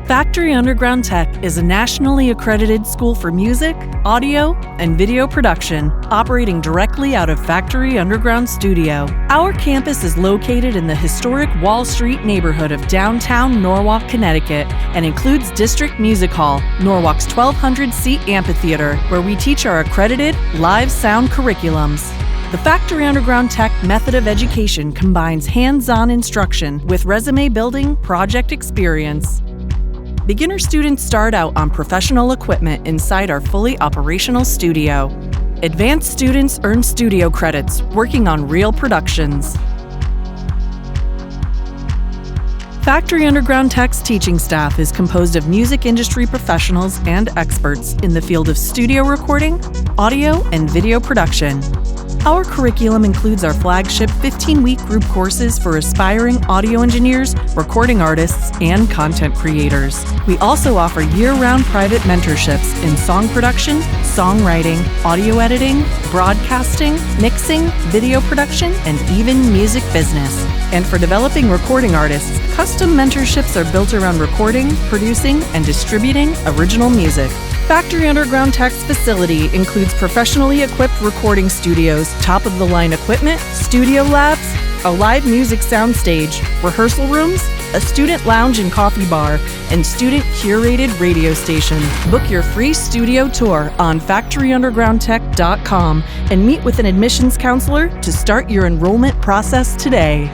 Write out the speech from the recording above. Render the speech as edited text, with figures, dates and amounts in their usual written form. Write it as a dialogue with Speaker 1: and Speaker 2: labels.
Speaker 1: Factory Underground Tech is a nationally accredited school for music, audio, and video production, operating directly out of Factory Underground Studio. Our campus is located in the historic Wall Street neighborhood of downtown Norwalk, Connecticut, and includes District Music Hall, Norwalk's 1,200-seat amphitheater, where we teach our accredited live sound curriculums. The Factory Underground Tech method of education combines hands-on instruction with resume building project experience. Beginner students start out on professional equipment inside our fully operational studio. Advanced students earn studio credits working on real productions. Factory Underground Tech's teaching staff is composed of music industry professionals and experts in the field of studio recording, audio, and video production. Our curriculum includes our flagship 15-week group courses for aspiring audio engineers, recording artists, and content creators. We also offer year-round private mentorships in song production, songwriting, audio editing, broadcasting, mixing, video production, and even music business. And for developing recording artists, custom mentorships are built around recording, producing, and distributing original music. Factory Underground Tech's facility includes professionally equipped recording studios, top-of-the-line equipment, studio labs, a live music soundstage, rehearsal rooms, a student lounge and coffee bar, and student-curated radio station. Book your free studio tour on factoryundergroundtech.com and meet with an admissions counselor to start your enrollment process today.